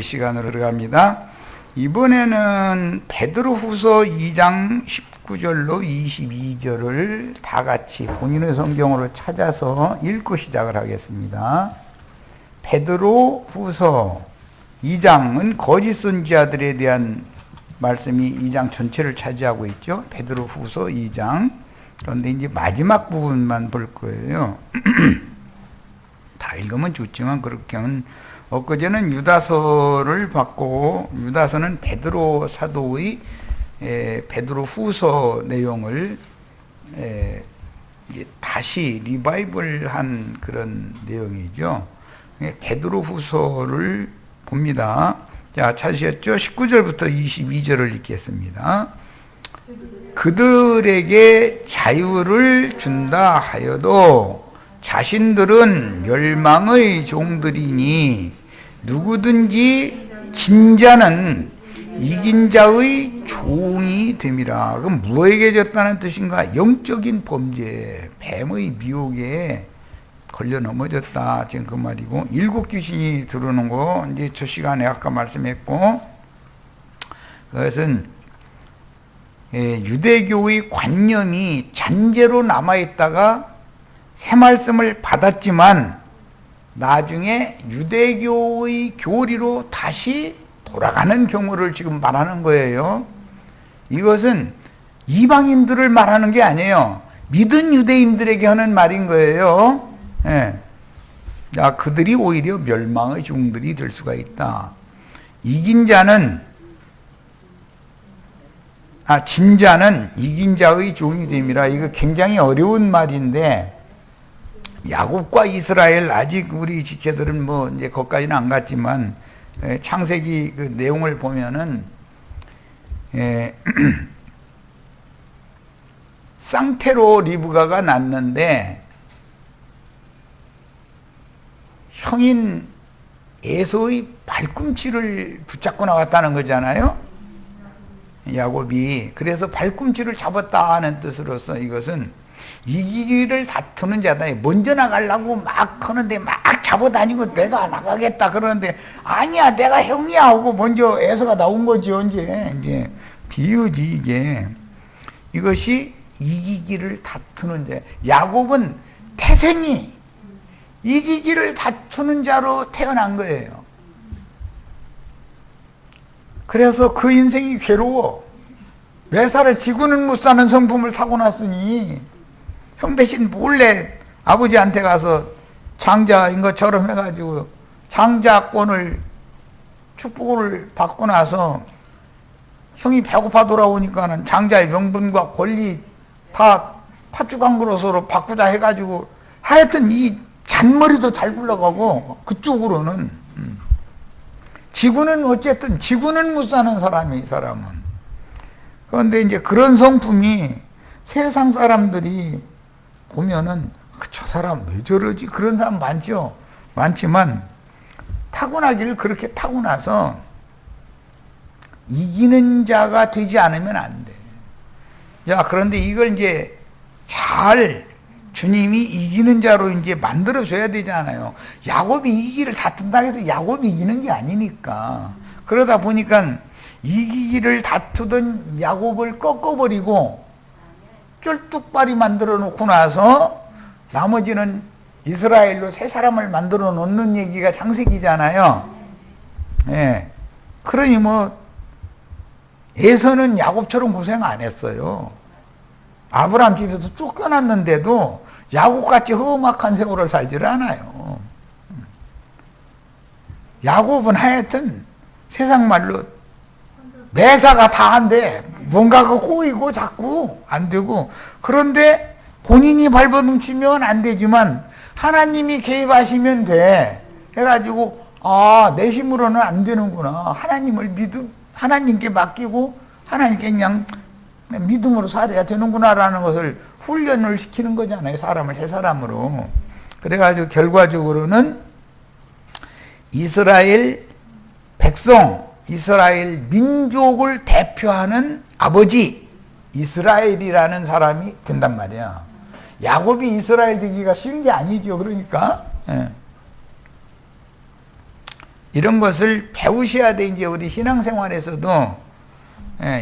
시간으로 들어갑니다. 이번에는 베드로후서 2장 19절로 22절을 다 같이 본인의 성경으로 찾아서 읽고 시작을 하겠습니다. 베드로후서 2장은 거짓 선지자들에 대한 말씀이 2장 전체를 차지하고 있죠. 베드로후서 2장. 그런데 이제 마지막 부분만 볼 거예요. 다 읽으면 좋지만 그렇게는 엊그제는 유다서를 받고, 유다서는 베드로 사도의 베드로 후서 내용을 이제 다시 리바이벌한 그런 내용이죠. 베드로 후서를 봅니다. 자, 찾으셨죠? 19절부터 22절을 읽겠습니다. 그들에게 자유를 준다 하여도 자신들은 멸망의 종들이니 누구든지 진자는 이긴 자의 종이 됨이라. 그럼 무엇에게 졌다는 뜻인가? 영적인 범죄, 뱀의 미혹에 걸려 넘어졌다. 지금 그 말이고, 일곱 귀신이 들어오는 거 이제 저 시간에 아까 말씀했고, 그것은 유대교의 관념이 잔재로 남아있다가 새 말씀을 받았지만 나중에 유대교의 교리로 다시 돌아가는 경우를 지금 말하는 거예요. 이것은 이방인들을 말하는 게 아니에요. 믿은 유대인들에게 하는 말인 거예요. 예. 자, 그들이 오히려 멸망의 종들이 될 수가 있다. 이긴 자는, 진자는 이긴 자의 종이 됨이라. 이거 굉장히 어려운 말인데, 야곱과 이스라엘, 아직 우리 지체들은 뭐 이제 거기까지는 안 갔지만 창세기 그 내용을 보면은 쌍테로 리브가가 낳는데 형인 에서의 발꿈치를 붙잡고 나왔다는 거잖아요. 야곱이. 그래서 발꿈치를 잡았다 하는 뜻으로서 이것은 이기기를 다투는 자다. 먼저 나가려고 막 하는데 막 잡아다니고 내가 나가겠다 그러는데 아니야 내가 형이야 하고 먼저 에서가 나온 거지. 이제 비유지 이게. 이것이 이기기를 다투는 자. 야곱은 태생이 이기기를 다투는 자로 태어난 거예요. 그래서 그 인생이 괴로워. 매사를 지구는 못 사는 성품을 타고났으니 형 대신 몰래 아버지한테 가서 장자인 것처럼 해가지고 장자권을 축복을 받고 나서 형이 배고파 돌아오니까는 장자의 명분과 권리 다 팥죽한그릇으로 바꾸자 해가지고 하여튼 이 잔머리도 잘 굴러가고 그쪽으로는 지구는 어쨌든 지구는 못 사는 사람이 이 사람은. 그런데 이제 그런 성품이 세상 사람들이 보면은 저 사람 왜 저러지? 그런 사람 많죠. 많지만 타고나기를 그렇게 타고나서 이기는 자가 되지 않으면 안 돼. 자, 그런데 이걸 이제 잘 주님이 이기는 자로 이제 만들어줘야 되잖아요. 야곱이 이기기를 다툰다 해서 야곱이 이기는 게 아니니까. 그러다 보니까 이기기를 다투던 야곱을 꺾어버리고 쫄뚝발이 만들어 놓고 나서 나머지는 이스라엘로 새 사람을 만들어 놓는 얘기가 창세기잖아요. 예. 그러니 뭐 에서는 야곱처럼 고생 안 했어요. 아브라함 집에서 쫓겨났는데도 야곱같이 험악한 세월을 살지를 않아요. 야곱은 하여튼 세상 말로 매사가 다 안 돼. 뭔가가 꼬이고 자꾸 안 되고. 그런데 본인이 발버둥치면 안 되지만 하나님이 개입하시면 돼. 해가지고 내 힘으로는 안 되는구나. 하나님께 맡기고 하나님께 그냥 믿음으로 살아야 되는구나라는 것을 훈련을 시키는 거잖아요. 사람을 새 사람으로. 그래가지고 결과적으로는 이스라엘 백성, 이스라엘 민족을 대표하는 아버지 이스라엘이라는 사람이 된단 말이야. 야곱이 이스라엘 되기가 쉬운 게 아니죠. 그러니까 이런 것을 배우셔야 돼. 이제 우리 신앙생활에서도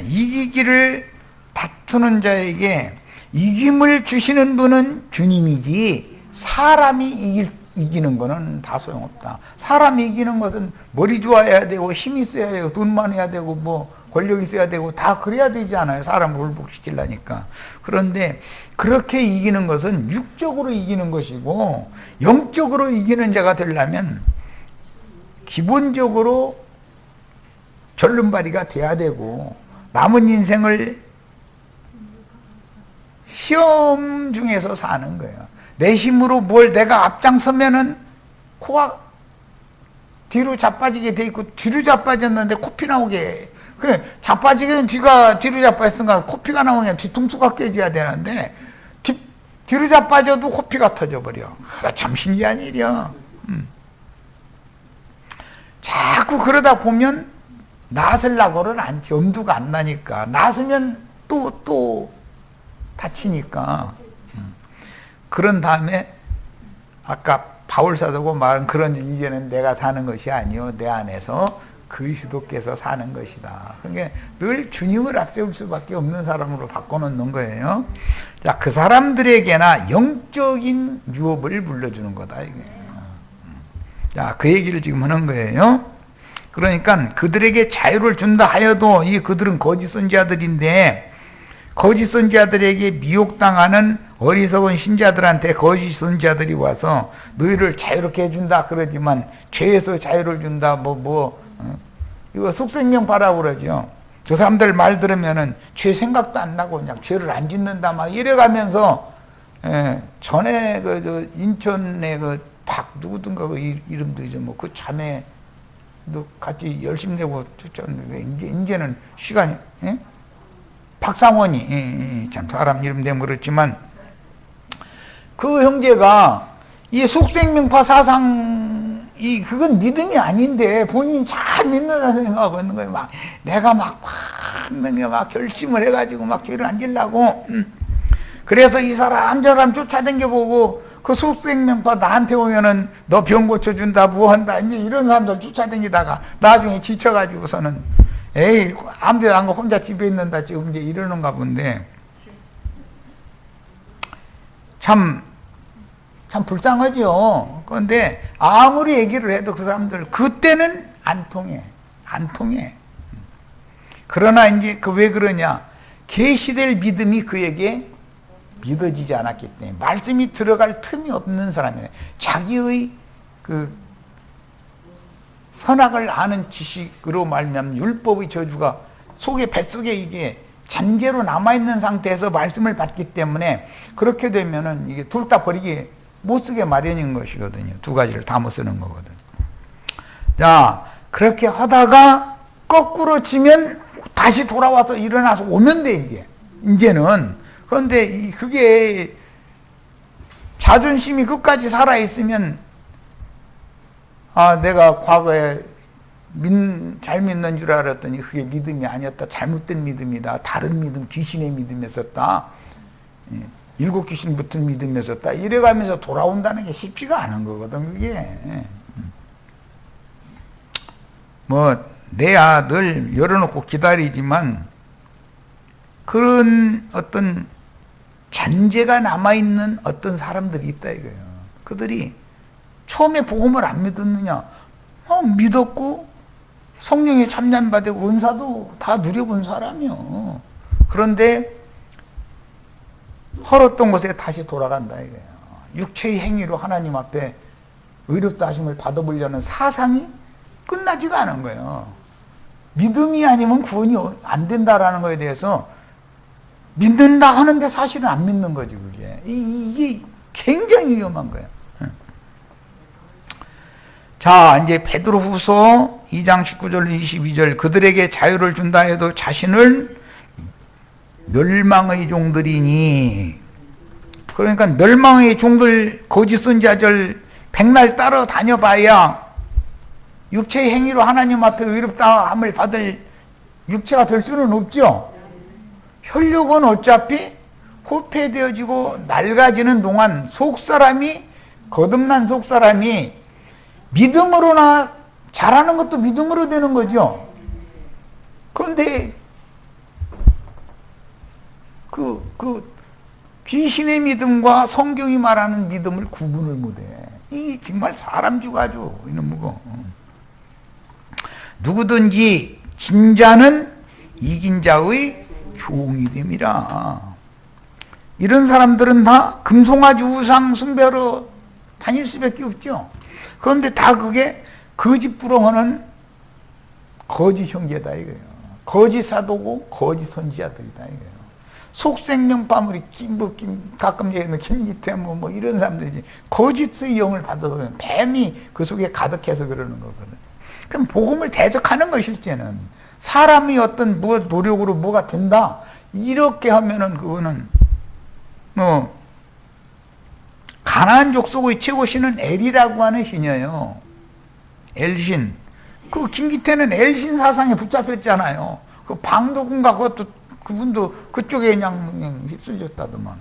이기기를 다투는 자에게 이김을 주시는 분은 주님이지 사람이 이기는 거는 다 소용없다. 사람이 이기는 것은 머리 좋아야 되고 힘이 있어야 되고 돈 많아야 되고 뭐 권력이 있어야 되고 다 그래야 되지 않아요. 사람을 굴복시키려니까. 그런데 그렇게 이기는 것은 육적으로 이기는 것이고 영적으로 이기는 자가 되려면 기본적으로 절름발이가 돼야 되고 남은 인생을 시험 중에서 사는 거예요. 내 힘으로 뭘 내가 앞장서면은 코가 뒤로 자빠지게 돼 있고 뒤로 자빠졌는데 코피 나오게 그 자빠지기는 뒤가 뒤로 자빠졌으니까 코피가 나오면 뒤통수가 깨져야 되는데 뒤로 자빠져도 코피가 터져버려. 참 신기한 일이야. 자꾸 그러다 보면 나서려고는 않지. 엄두가 안 나니까. 나서면 또 다치니까. 그런 다음에 아까 바울사도가 말한 그런 이제는 내가 사는 것이 아니요 내 안에서 그리스도께서 사는 것이다. 그러니까 늘 주님을 앞세울 수밖에 없는 사람으로 바꿔놓는 거예요. 자, 그 사람들에게나 영적인 유업을 물려주는 거다 이거예요. 자, 그 얘기를 지금 하는 거예요. 그러니까 그들에게 자유를 준다 하여도 이 그들은 거짓 선지자들인데 거짓 선지자들에게 미혹당하는 어리석은 신자들한테 거짓 선지자들이 와서 너희를 자유롭게 해준다 그러지만 죄에서 자유를 준다 이거 속생명파라고 그러죠. 그 사람들 말 들으면은 죄 생각도 안 나고 그냥 죄를 안 짓는다 막 이래가면서 전에 그 인천에 그 박 누구든가 그 이름도 이제 뭐 그 자매도 같이 열심히 내고 이제는 시간이 박상원이 참 사람 이름 되면 그렇지만 그 형제가 이 속생명파 사상이 그건 믿음이 아닌데 본인이 잘 믿는다 생각하고 있는 거예요. 막 내가 막 결심을 해가지고 막 죄를 안 지려고 그래서 이 사람 저 사람 쫓아다녀보고 그 속생명파 나한테 오면은 너 병 고쳐준다 뭐 한다 이제 이런 사람들 쫓아다니다가 나중에 지쳐가지고서는 에이 아무데도 안 가고 혼자 집에 있는다 지금 이제 이러는가 본데 참 불쌍하죠. 그런데 아무리 얘기를 해도 그 사람들 그때는 안 통해. 그러나 이제 그 왜 그러냐? 계시될 믿음이 그에게 믿어지지 않았기 때문에 말씀이 들어갈 틈이 없는 사람이에요. 자기의 그 선악을 아는 지식으로 말미암아 율법의 저주가 뱃속에 이게 잔재로 남아있는 상태에서 말씀을 받기 때문에 그렇게 되면은 이게 둘 다 버리기 못 쓰게 마련인 것이거든요. 두 가지를 다 못 쓰는 거거든. 자, 그렇게 하다가 거꾸로 치면 다시 돌아와서 일어나서 오면 돼, 이제는. 그런데 그게 자존심이 끝까지 살아있으면 내가 과거에 잘 믿는 줄 알았더니 그게 믿음이 아니었다. 잘못된 믿음이다. 다른 믿음, 귀신의 믿음이었었다. 일곱 귀신 붙은 믿음이었었다. 이래가면서 돌아온다는 게 쉽지가 않은 거거든, 그게. 내 아들 열어놓고 기다리지만 그런 어떤 잔재가 남아있는 어떤 사람들이 있다 이거예요. 그들이 처음에 복음을 안 믿었느냐? 믿었고 성령에 참여받고 은사도 다 누려본 사람이요. 그런데 헐었던 곳에 다시 돌아간다 이거예요. 육체의 행위로 하나님 앞에 의롭다 하심을 받아보려는 사상이 끝나지가 않은 거예요. 믿음이 아니면 구원이 안 된다라는 거에 대해서 믿는다 하는데 사실은 안 믿는 거지 그게. 이게 굉장히 위험한 거예요. 자, 이제 베드로후서 2장 19절 22절 그들에게 자유를 준다 해도 자신을 멸망의 종들이니 그러니까 멸망의 종들 거짓 선지자들 백날 따라다녀봐야 육체의 행위로 하나님 앞에 의롭다함을 받을 육체가 될 수는 없죠. 혈육은 어차피 후패되어지고 낡아지는 동안 속사람이 거듭난 속사람이 믿음으로나 잘하는 것도 믿음으로 되는 거죠. 그런데 귀신의 믿음과 성경이 말하는 믿음을 구분을 못해. 이 정말 사람 죽아죠. 이놈의 누구든지 진자는 이긴 자의 종이 됨이라. 이런 사람들은 다 금송아지 우상 숭배로 다닐 수밖에 없죠. 그런데 다 그게 거짓 부렁하는 거짓 형제다 이거예요. 거짓 사도고 거짓 선지자들이다 이거예요. 속생명파물이 가끔 얘기하면 김기태 뭐 이런 사람들이 거짓의 영을 받아서 뱀이 그 속에 가득해서 그러는 거거든. 그럼 복음을 대적하는 거 실제는 사람이 어떤 노력으로 뭐가 된다 이렇게 하면은 그거는 가나안 족속의 최고 신은 엘이라고 하는 신이에요. 엘신. 그 김기태는 엘신 사상에 붙잡혔잖아요. 그 방도군가 그분도 그쪽에 그냥 휩쓸렸다더만.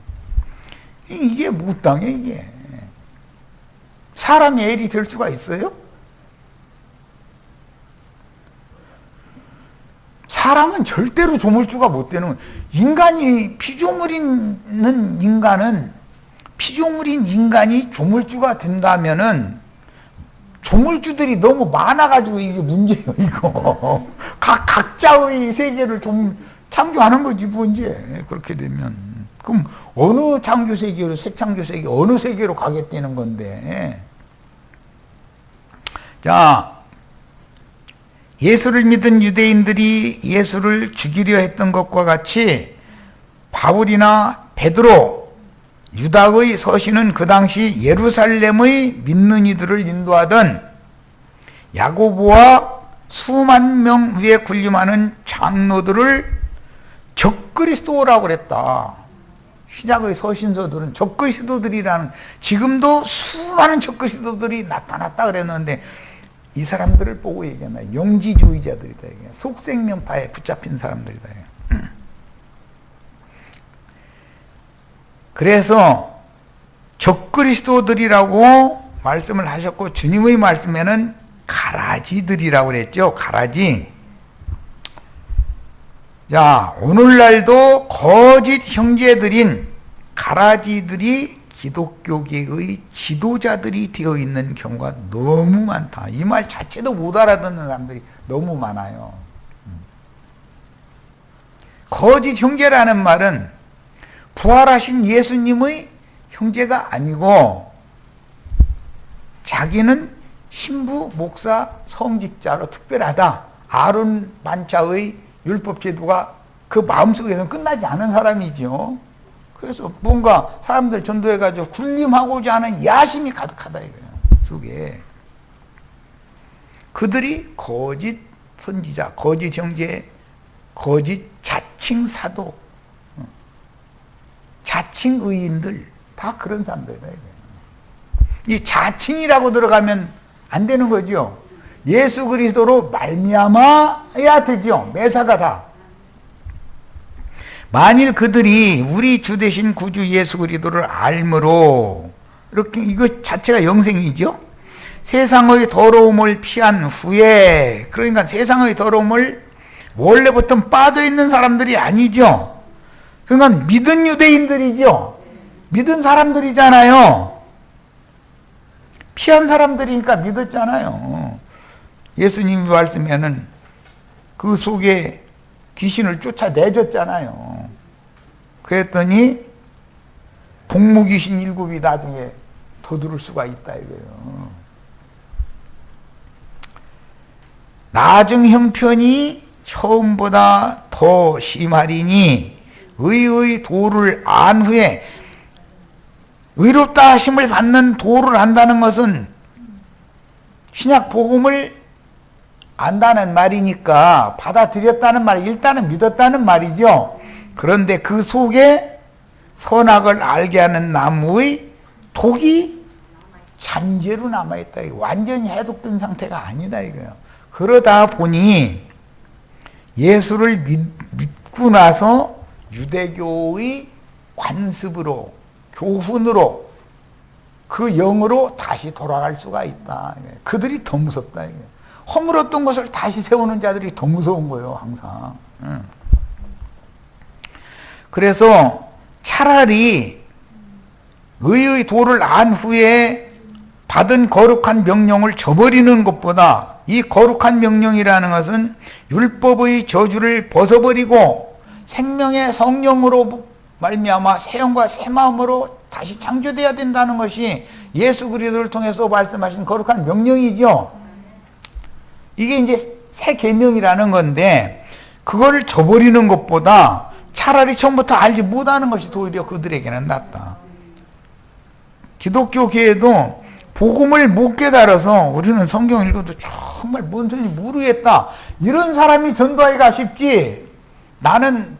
이게 못 당해 이게. 사람이 엘이 될 수가 있어요? 사람은 절대로 조물주가 못 되는 인간이 피조물인 인간이 조물주가 된다면은 조물주들이 너무 많아가지고 이게 문제예요 이거. 각자의 세계를 좀 창조하는 거지 뭐 이제 그렇게 되면 그럼 어느 창조 세계로 새 창조 세계 어느 세계로 가겠다는 건데. 자. 예수를 믿은 유대인들이 예수를 죽이려 했던 것과 같이 바울이나 베드로, 유다의 서신은 그 당시 예루살렘의 믿는 이들을 인도하던 야고보와 수만 명 위에 군림하는 장로들을 적그리스도라고 그랬다. 신약의 서신서들은 적그리스도들이라는, 지금도 수많은 적그리스도들이 나타났다 그랬는데 이 사람들을 보고 얘기하나 영지주의자들이다. 속생명파에 붙잡힌 사람들이다. 그래서 적그리스도들이라고 말씀을 하셨고 주님의 말씀에는 가라지들이라고 그랬죠. 가라지. 자, 오늘날도 거짓 형제들인 가라지들이 기독교계의 지도자들이 되어 있는 경우가 너무 많다. 이 말 자체도 못 알아듣는 사람들이 너무 많아요. 거짓 형제라는 말은 부활하신 예수님의 형제가 아니고 자기는 신부, 목사, 성직자로 특별하다. 아론 만차의 율법 제도가 그 마음속에서는 끝나지 않은 사람이죠. 그래서 뭔가 사람들 전도해가지고 군림하고자 하는 야심이 가득하다 이거예요. 속에. 그들이 거짓 선지자, 거짓 형제, 거짓 자칭 사도, 자칭 의인들 다 그런 사람들이다 이거예요. 이 자칭이라고 들어가면 안 되는 거죠. 예수 그리스도로 말미암아야 되죠. 매사가 다. 만일 그들이 우리 주 되신 구주 예수 그리스도를 알므로 이렇게 이것 자체가 영생이죠. 세상의 더러움을 피한 후에, 그러니까 세상의 더러움을 원래부터 빠져 있는 사람들이 아니죠. 그러니까 믿은 유대인들이죠. 믿은 사람들이잖아요. 피한 사람들이니까 믿었잖아요. 예수님이 말씀에는 그 속에 귀신을 쫓아내줬잖아요. 그랬더니 동무귀신 7이 나중에 더 들을 수가 있다 이거예요. 나중 형편이 처음보다 더 심하리니 의의 도를 안 후에, 의롭다 하심을 받는 도를 안다는 것은 신약 복음을 안다는 말이니까 받아들였다는 말, 일단은 믿었다는 말이죠. 그런데 그 속에 선악을 알게 하는 나무의 독이 잔재로 남아있다. 완전히 해독된 상태가 아니다 이거예요. 그러다 보니 예수를 믿고 나서 유대교의 관습으로, 교훈으로, 그 영으로 다시 돌아갈 수가 있다. 그들이 더 무섭다 이거예요. 허물었던 것을 다시 세우는 자들이 더 무서운 거예요, 항상. 그래서 차라리 의의 도를 안 후에 받은 거룩한 명령을 저버리는 것보다, 이 거룩한 명령이라는 것은 율법의 저주를 벗어버리고 생명의 성령으로 말미암아 새 영과 새 마음으로 다시 창조돼야 된다는 것이 예수 그리스도를 통해서 말씀하신 거룩한 명령이죠. 이게 이제 새 계명이라는 건데, 그걸 저버리는 것보다 차라리 처음부터 알지 못하는 것이 오히려 그들에게는 낫다. 기독교계에도 복음을 못 깨달아서 우리는 성경 읽어도 정말 뭔 소리인지 모르겠다, 이런 사람이 전도하기가 쉽지, 나는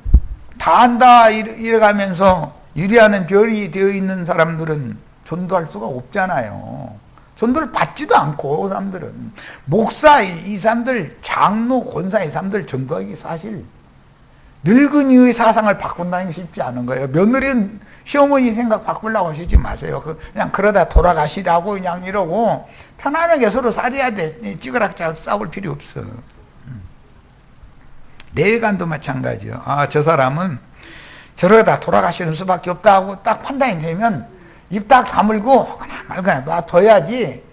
다 안다 이래가면서 유리하는 별이 되어 있는 사람들은 전도할 수가 없잖아요. 전도를 받지도 않고, 그 사람들은. 목사, 이 사람들, 장로, 권사, 이 사람들 전도하기 사실 늙은이의 사상을 바꾼다는 게 쉽지 않은 거예요. 며느리는 시어머니 생각 바꾸려고 하시지 마세요. 그냥 그러다 돌아가시라고 그냥 이러고 편안하게 서로 살아야 돼. 찌그락찌그락 싸울 필요 없어. 내외관도 마찬가지요. 아, 저 사람은 저러다 돌아가시는 수밖에 없다 하고 딱 판단이 되면 입 딱 다물고 그냥 말그냥 놔둬야지.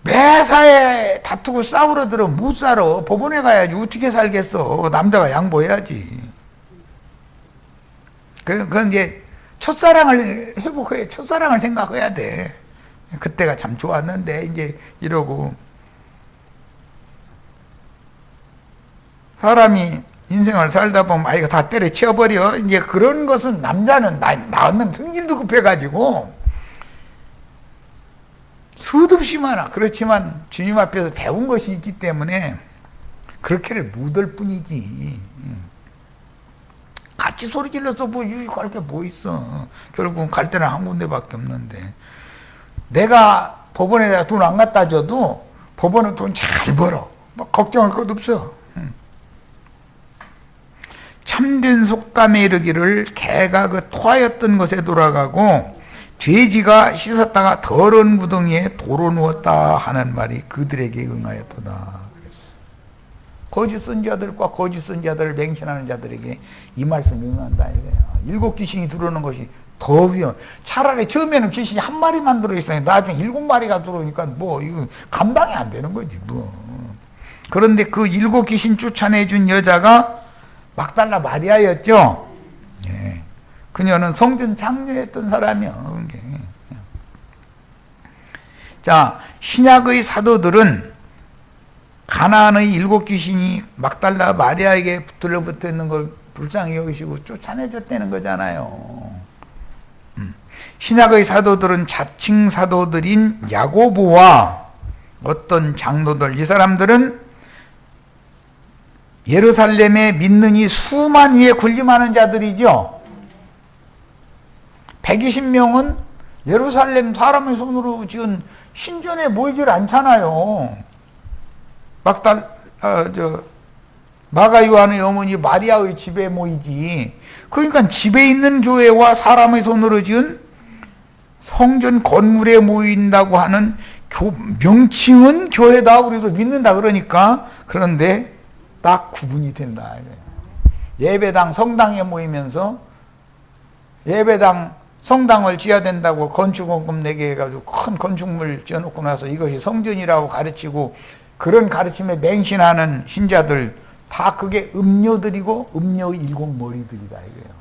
매사에 다투고 싸우러 들어 못 살아. 법원에 가야지. 어떻게 살겠어. 남자가 양보해야지. 그건 이제 첫사랑을 회복해, 첫사랑을 생각해야 돼. 그때가 참 좋았는데 이제 이러고. 사람이 인생을 살다 보면 이거 다 때려치워버려. 이제 그런 것은, 남자는 나는 성질도 급해가지고 수도 없이 많아. 그렇지만 주님 앞에서 배운 것이 있기 때문에 그렇게를 못할 뿐이지. 같이 소리 질러서 뭐 유익할 게 뭐 있어. 결국은 갈 데는 한 군데밖에 없는데, 내가 법원에다 돈 안 갖다 줘도 법원은 돈 잘 벌어. 뭐 걱정할 것 없어. 참된 속담에 이르기를 개가 그 토하였던 것에 돌아가고 돼지가 씻었다가 더러운 구덩이에 도로 누웠다 하는 말이 그들에게 응하였도다. 거짓 선지자들과 거짓 선지자들을 맹신하는 자들에게 이 말씀이 응한다 이거예요. 7 귀신이 들어오는 것이 더 위험. 차라리 처음에는 귀신이 한 마리만 들어있어요. 나중에 7마리가 들어오니까 뭐 이거 감당이 안 되는 거지 뭐. 그런데 그 7 귀신 쫓아내준 여자가 막달라 마리아였죠. 예. 그녀는 성전 장녀였던 사람이요. 자, 신약의 사도들은 가나안의 7 귀신이 막달라 마리아에게 들러붙어 있는 걸 불쌍히 여기시고 쫓아내줬다는 거잖아요. 신약의 사도들은 자칭 사도들인 야고보와 어떤 장로들, 이 사람들은 예루살렘에 믿는 이 수만 위에 군림하는 자들이죠. 120명은 예루살렘 사람의 손으로 지은 신전에 모이질 않잖아요. 마가 요한의 어머니 마리아의 집에 모이지. 그러니까 집에 있는 교회와 사람의 손으로 지은 성전 건물에 모인다고 하는 명칭은 교회다, 우리도 믿는다 그러니까. 그런데 딱 구분이 된다. 예배당, 성당에 모이면서 예배당, 성당을 지어야 된다고 건축원금 내게 해가지고 큰 건축물 지어놓고 나서 이것이 성전이라고 가르치고, 그런 가르침에 맹신하는 신자들 다 그게 음료들이고 음료의 7 머리들이다 이거예요.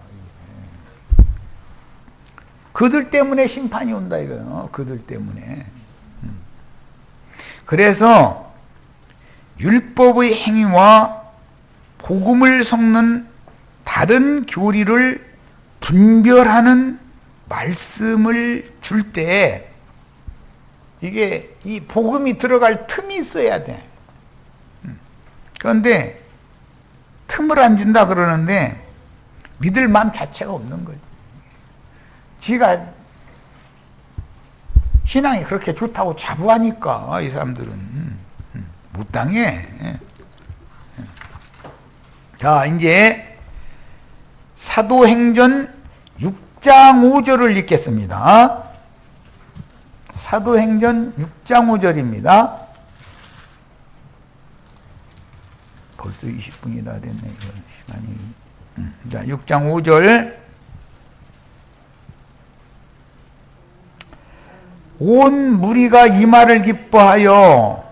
그들 때문에 심판이 온다 이거예요. 그들 때문에. 그래서 율법의 행위와 복음을 섞는 다른 교리를 분별하는 말씀을 줄 때 이게 이 복음이 들어갈 틈이 있어야 돼. 그런데 틈을 안 준다 그러는데 믿을 마음 자체가 없는 거지. 지가 신앙이 그렇게 좋다고 자부하니까 이 사람들은 못 당해. 자, 이제 사도행전 6장 5절을 읽겠습니다. 사도행전 6장 5절입니다. 벌써 20분이 다 됐네. 이거 시간이. 자, 6장 5절. 온 무리가 이 말을 기뻐하여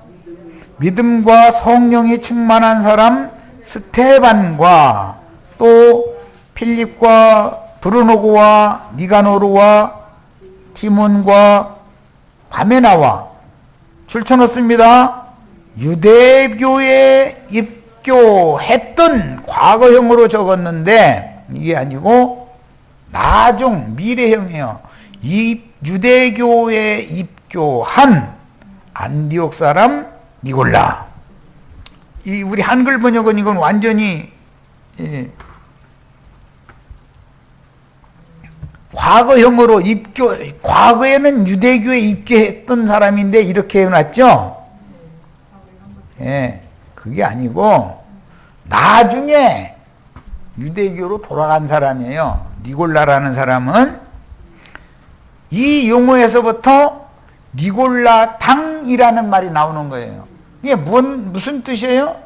믿음과 성령이 충만한 사람 스테반과 또 필립과 브루노고와 니가노르와 티몬과 바메나와 줄쳐놓습니다. 유대교에 입교했던 과거형으로 적었는데 이게 아니고 나중 미래형이에요. 이 유대교에 입교한 안디옥 사람 니골라. 이 우리 한글 번역은 이건 완전히 과거형으로 입교, 과거에는 유대교에 입교했던 사람인데 이렇게 해놨죠? 예, 그게 아니고 나중에 유대교로 돌아간 사람이에요. 니골라라는 사람은 이 용어에서부터 니골라 당이라는 말이 나오는 거예요. 이게 무슨 뜻이에요?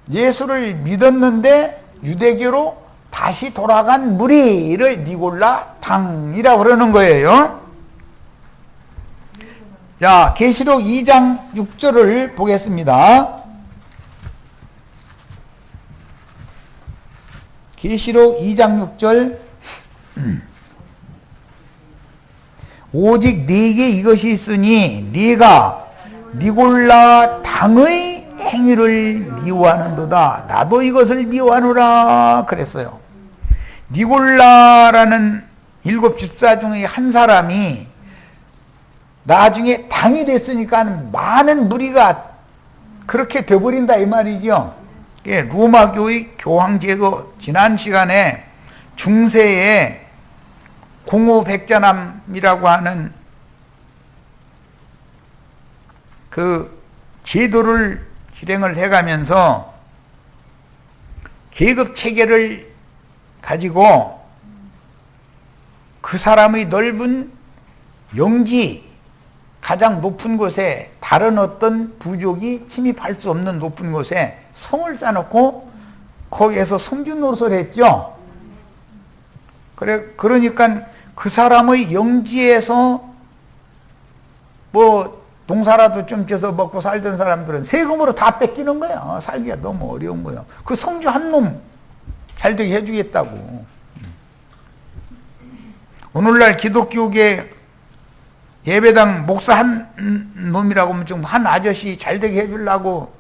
예수를 믿었는데 유대교로 다시 돌아간 무리를 니골라 당이라고 그러는 거예요. 자, 계시록 2장 6절을 보겠습니다. 계시록 2장 6절. 오직 네게 이것이 있으니 네가 니골라 당의 행위를 미워하는도다. 나도 이것을 미워하노라 그랬어요. 니골라라는 7 집사 중에 한 사람이 나중에 당이 됐으니까 많은 무리가 그렇게 돼버린다 이 말이죠. 로마 교의 교황 제도 지난 시간에 중세에 공호백자남이라고 하는 그 제도를 실행을 해가면서 계급 체계를 가지고 그 사람의 넓은 영지 가장 높은 곳에 다른 어떤 부족이 침입할 수 없는 높은 곳에 성을 쌓아놓고 거기에서 성주 노릇을 했죠. 그러니까 그 사람의 영지에서 뭐 농사라도 좀 쪄서 먹고 살던 사람들은 세금으로 다 뺏기는 거야. 살기가 너무 어려운 거야. 그 성주 한 놈 잘되게 해주겠다고. 오늘날 기독교계 예배당 목사 한 놈이라고 하면 좀 한 아저씨 잘되게 해주려고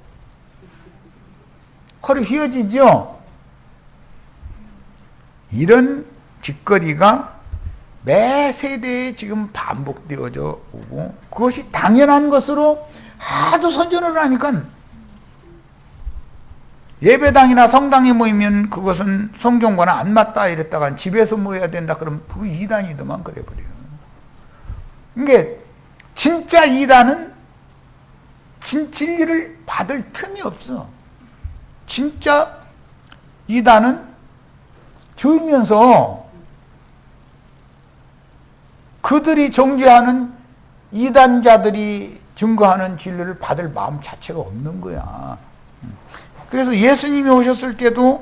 허리 휘어지죠. 이런 짓거리가 매 세대에 지금 반복되어져 오고 그것이 당연한 것으로 하도 선전을 하니까 예배당이나 성당에 모이면 그것은 성경과는 안 맞다 이랬다가 집에서 모여야 된다 그러면 그거 이단이더만 그래버려요. 이게 진짜 이단은 진리를 받을 틈이 없어. 진짜 이단은 주면서 그들이 정죄하는 이단자들이 증거하는 진리를 받을 마음 자체가 없는 거야. 그래서 예수님이 오셨을 때도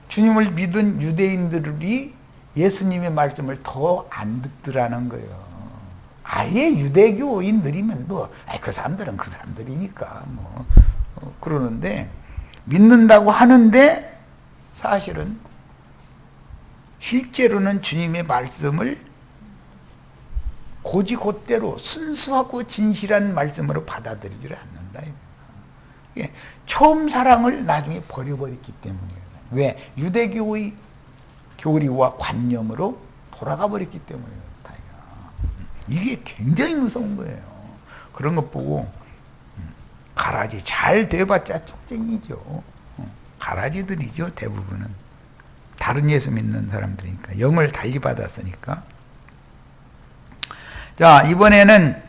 주님을 믿은 유대인들이 예수님의 말씀을 더 안 듣더라는 거예요. 아예 유대교인들이면 뭐, 그 사람들은 그 사람들이니까 뭐 그러는데 믿는다고 하는데 사실은 실제로는 주님의 말씀을 고지곧대로 순수하고 진실한 말씀으로 받아들이지를 않는다. 처음 사랑을 나중에 버려버렸기 때문이에요. 왜? 유대교의 교리와 관념으로 돌아가 버렸기 때문이에요. 이게 굉장히 무서운 거예요. 그런 것 보고 가라지 잘 돼봤자 축쟁이죠. 가라지들이죠. 대부분은 다른 예수 믿는 사람들이니까 영을 달리 받았으니까. 자, 이번에는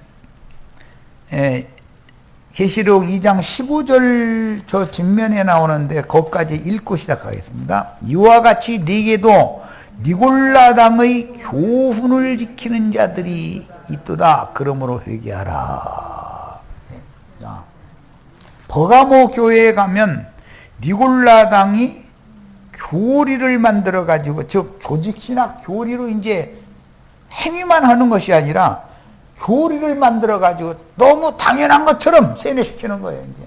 계시록 2장 15절 저 뒷면에 나오는데 거기까지 읽고 시작하겠습니다. 이와 같이 네게도 니골라당의 교훈을 지키는 자들이 있도다. 그러므로 회개하라. 자, 버가모 교회에 가면 니골라당이 교리를 만들어 가지고, 즉 조직신학 교리로 이제 행위만 하는 것이 아니라 교리를 만들어 가지고 너무 당연한 것처럼 세뇌시키는 거예요. 이제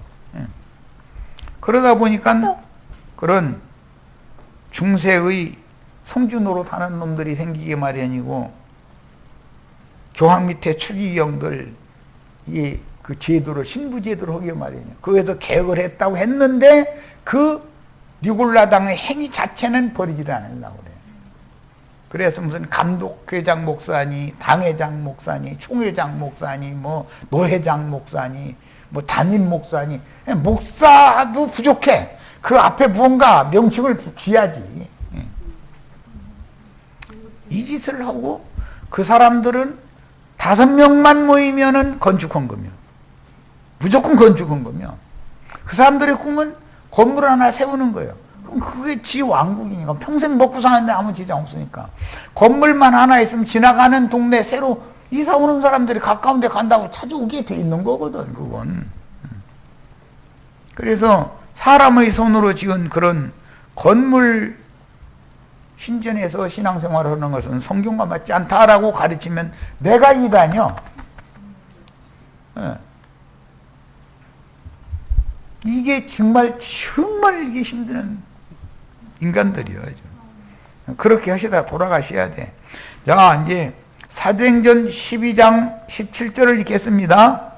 그러다 보니까 그런 중세의 성주 노릇하는 놈들이 생기기 마련이고, 교황 밑에 추기경들 그 제도를 신부 제도를 하기 마련이에요. 거기서 개혁을 했다고 했는데 그 니골라당의 행위 자체는 버리지를 않으려고 그래요. 그래서 무슨 감독회장 목사니, 당회장 목사니, 총회장 목사니, 뭐 노회장 목사니, 뭐 담임 목사니, 목사도 부족해. 그 앞에 무언가 명칭을 붙여야지. 이 짓을 하고 그 사람들은 5명만 모이면은 건축헌금이요. 무조건 건축헌금이요. 그 사람들의 꿈은 건물 하나 세우는 거예요. 그럼 그게 지 왕국이니까 평생 먹고 사는데 아무 지장 없으니까 건물만 하나 있으면 지나가는 동네 새로 이사 오는 사람들이 가까운 데 간다고 찾아오게 돼 있는 거거든, 그건. 그래서 사람의 손으로 지은 그런 건물 신전에서 신앙생활을 하는 것은 성경과 맞지 않다라고 가르치면 내가 이다뇨. 이게 정말 이게 힘든 인간들이요. 그렇게 하시다가 돌아가셔야 돼. 자, 이제 사도행전 12장 17절을 읽겠습니다.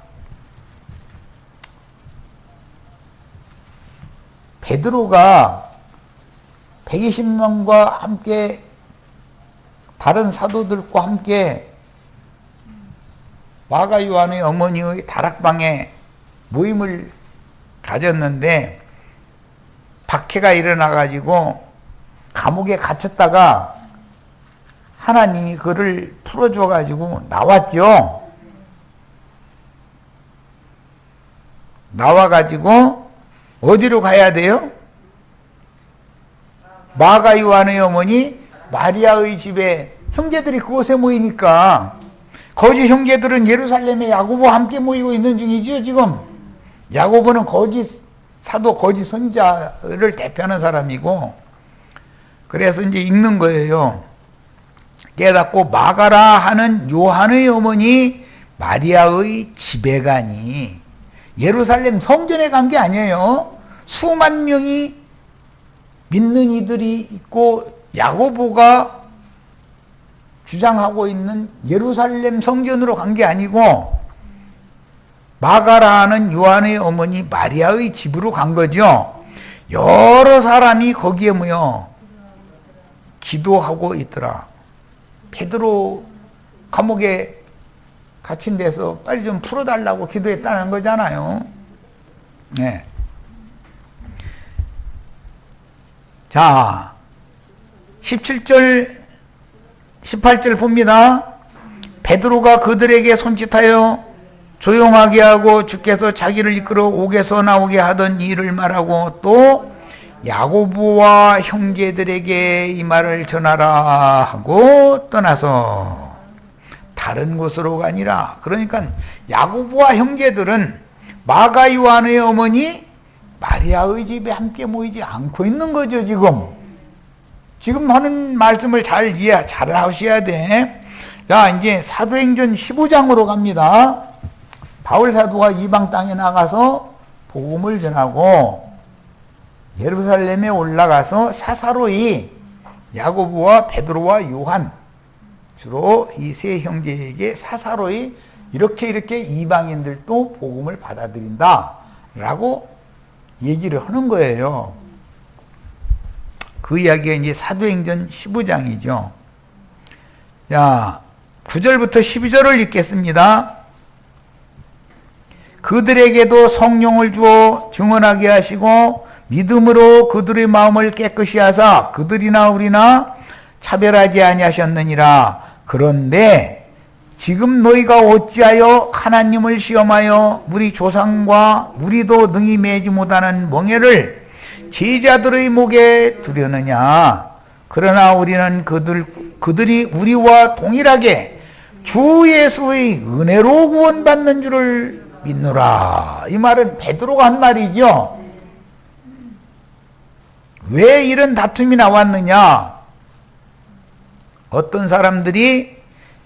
베드로가 120명과 함께 다른 사도들과 함께 마가 요한의 어머니의 다락방에 모임을 가졌는데 박해가 일어나가지고 감옥에 갇혔다가 하나님이 그를 풀어줘가지고 나왔죠. 나와가지고 어디로 가야 돼요? 마가 요한의 어머니 마리아의 집에 형제들이 그곳에 모이니까 거짓 형제들은 예루살렘에 야고보와 함께 모이고 있는 중이죠, 지금. 야고보는 거짓 사도, 거짓 선자를 대표하는 사람이고, 그래서 이제 읽는 거예요. 깨닫고 마가라 하는 요한의 어머니 마리아의 집에 가니, 예루살렘 성전에 간 게 아니에요. 수만 명이 믿는 이들이 있고 야고보가 주장하고 있는 예루살렘 성전으로 간 게 아니고 마가라는 요한의 어머니 마리아의 집으로 간 거죠. 여러 사람이 거기에 모여 기도하고 있더라. 베드로 감옥에 갇힌 데서 빨리 좀 풀어달라고 기도했다는 거잖아요. 네. 자, 17절, 18절 봅니다. 베드로가 그들에게 손짓하여 조용하게 하고 주께서 자기를 이끌어 옥에서 나오게 하던 일을 말하고 또 야고보와 형제들에게 이 말을 전하라 하고 떠나서 다른 곳으로 가니라. 그러니까 야고보와 형제들은 마가 요한의 어머니 마리아의 집에 함께 모이지 않고 있는 거죠, 지금 하는 말씀을 잘 하셔야 돼. 자, 이제 사도행전 15장으로 갑니다. 바울 사도가 이방 땅에 나가서 복음을 전하고 예루살렘에 올라가서 사사로이 야고보와 베드로와 요한, 주로 이 세 형제에게 사사로이 이렇게 이방인들도 복음을 받아들인다 라고 얘기를 하는 거예요. 그 이야기가 이제 사도행전 15장이죠. 자, 9절부터 12절을 읽겠습니다. 그들에게도 성령을 주어 증언하게 하시고 믿음으로 그들의 마음을 깨끗이 하사 그들이나 우리나 차별하지 아니하셨느니라. 그런데 지금 너희가 어찌하여 하나님을 시험하여 우리 조상과 우리도 능히 매지 못하는 멍에를 제자들의 목에 두려느냐. 그러나 우리는 그들이 우리와 동일하게 주 예수의 은혜로 구원받는 줄을 믿노라. 이 말은 베드로가 한 말이죠. 왜 이런 다툼이 나왔느냐? 어떤 사람들이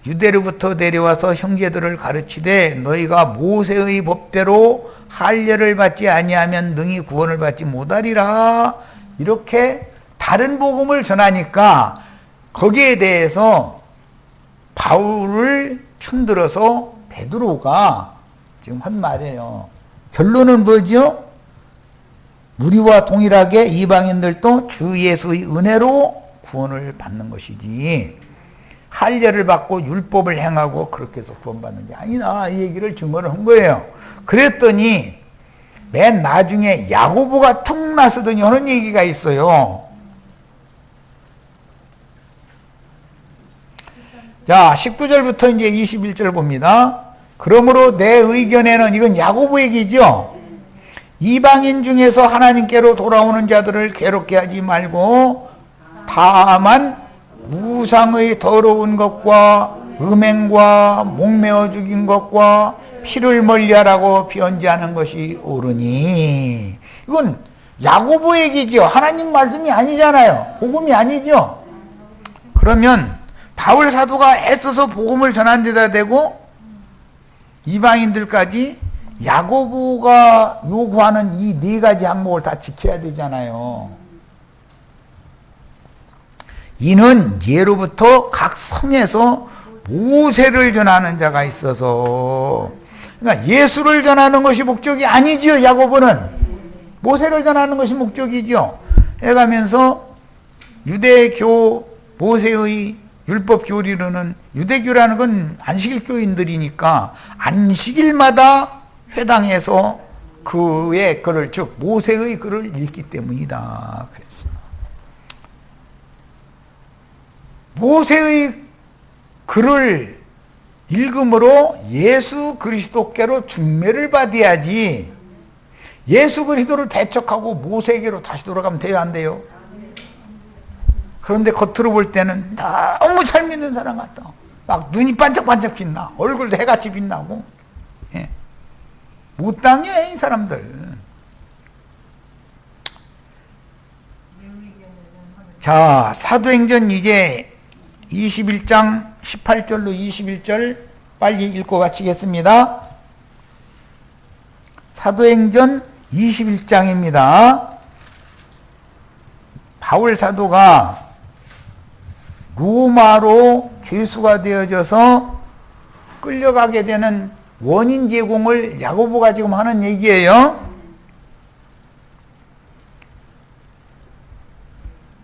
유대로부터 내려와서 형제들을 가르치되 너희가 모세의 법대로 할례를 받지 아니하면 능히 구원을 받지 못하리라. 이렇게 다른 복음을 전하니까 거기에 대해서 바울을 편들어서 베드로가 지금 한 말이에요. 결론은 뭐죠? 우리와 동일하게 이방인들도 주 예수의 은혜로 구원을 받는 것이지 할례를 받고 율법을 행하고 그렇게 해서 구원받는 게 아니다. 이 얘기를 증언을 한 거예요. 그랬더니 맨 나중에 야고보가 툭 나서더니 하는 얘기가 있어요. 자, 19절부터 이제 21절 봅니다. 그러므로 내 의견에는, 이건 야고보 얘기죠. 이방인 중에서 하나님께로 돌아오는 자들을 괴롭게 하지 말고 다만 우상의 더러운 것과 음행과 목매어 죽인 것과 피를 멀리하라고 편지하는 것이 옳으니. 이건 야고보 얘기죠. 하나님 말씀이 아니잖아요. 복음이 아니죠. 그러면 바울 사도가 애써서 복음을 전한 데다 대고 이방인들까지 야고보가 요구하는 이 네 가지 항목을 다 지켜야 되잖아요. 이는 예로부터 각 성에서 모세를 전하는 자가 있어서, 그러니까 예수를 전하는 것이 목적이 아니지요. 야고보는 모세를 전하는 것이 목적이죠. 해가면서 유대교 모세의 율법 교리로는, 유대교라는 건 안식일 교인들이니까 안식일마다 회당에서 그의 글을, 즉 모세의 글을 읽기 때문이다. 그랬어요. 모세의 글을 읽음으로 예수 그리스도께로 중매를 받아야지, 예수 그리스도를 배척하고 모세에게로 다시 돌아가면 돼요, 안 돼요? 그런데 겉으로 볼 때는 너무 잘 믿는 사람 같다. 막 눈이 반짝반짝 빛나, 얼굴도 해같이 빛나고. 예. 못당해 이 사람들. 자, 사도행전 이제 21장 18절로 21절 빨리 읽고 마치겠습니다. 사도행전 21장입니다. 바울 사도가 로마로 죄수가 되어져서 끌려가게 되는 원인 제공을 야고보가 지금 하는 얘기예요.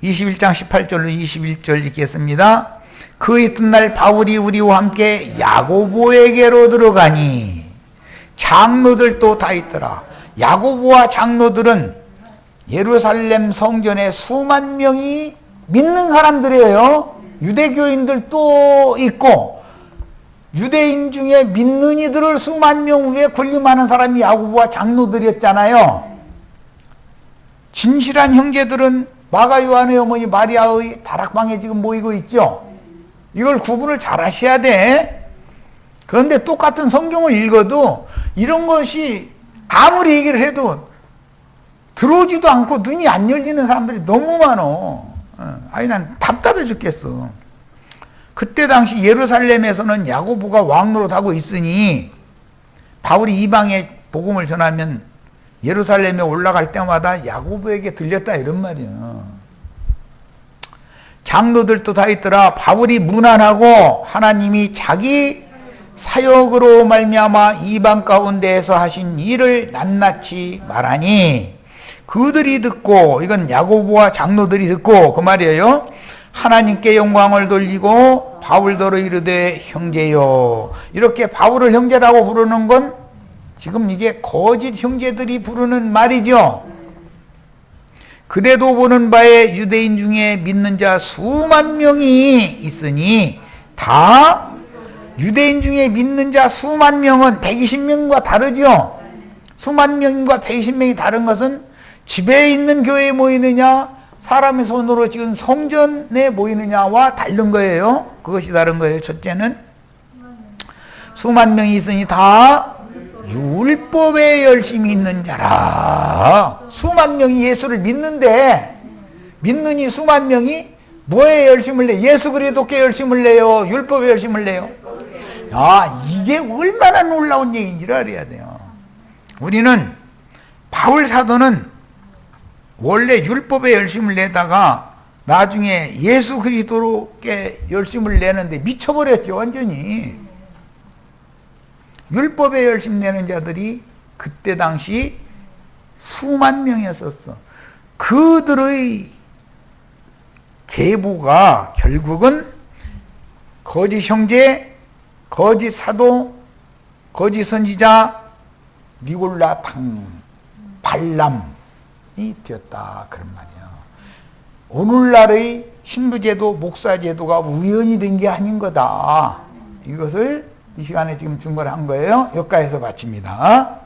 21장 18절로 21절 읽겠습니다. 그 이튿날 바울이 우리와 함께 야고보에게로 들어가니 장로들도 다 있더라. 야고보와 장로들은 예루살렘 성전에 수만 명이 믿는 사람들이에요. 유대교인들도 있고, 유대인 중에 믿는 이들을 수만 명 위에 군림하는 사람이 야고보와 장로들이었잖아요. 진실한 형제들은 마가 요한의 어머니 마리아의 다락방에 지금 모이고 있죠. 이걸 구분을 잘 하셔야 돼. 그런데 똑같은 성경을 읽어도 이런 것이 아무리 얘기를 해도 들어오지도 않고 눈이 안 열리는 사람들이 너무 많어. 아니, 난 답답해 죽겠어. 그때 당시 예루살렘에서는 야고보가 왕노릇 하고 있으니 바울이 이방에 복음을 전하면 예루살렘에 올라갈 때마다 야고보에게 들렸다, 이런 말이야. 장로들도 다 있더라. 바울이 무난하고 하나님이 자기 사역으로 말미암아 이방 가운데에서 하신 일을 낱낱이 말하니 그들이 듣고, 이건 야고보와 장로들이 듣고 그 말이에요. 하나님께 영광을 돌리고 바울더러 이르되 형제요. 이렇게 바울을 형제라고 부르는 건 지금 이게 거짓 형제들이 부르는 말이죠. 그대도 보는 바에 유대인 중에 믿는 자 수만 명이 있으니, 다 유대인 중에 믿는 자 수만 명은 120명과 다르죠. 수만 명과 120명이 다른 것은 집에 있는 교회에 모이느냐, 사람의 손으로 지은 성전에 모이느냐와 다른 거예요. 그것이 다른 거예요. 첫째는 수만 명이 있으니 다 율법에 열심히 있는 자라. 수만 명이 예수를 믿는데, 믿느니 수만 명이 뭐에 열심을 내? 예수 그리스도께 열심을 내요? 율법에 열심을 내요? 아, 이게 얼마나 놀라운 얘기인지를 알아야 돼요. 우리는 바울 사도는 원래 율법에 열심을 내다가 나중에 예수 그리스도께 열심을 내는데 미쳐버렸죠, 완전히. 율법에 열심 내는 자들이 그때 당시 수만 명이었었어. 그들의 계보가 결국은 거짓 형제, 거짓 사도, 거짓 선지자, 니골라당, 발람이 되었다, 그런 말이에요. 오늘날의 신부제도, 목사제도가 우연히 된 게 아닌 거다. 이것을 이 시간에 지금 증거를 한 거예요. 여기까지서 마칩니다.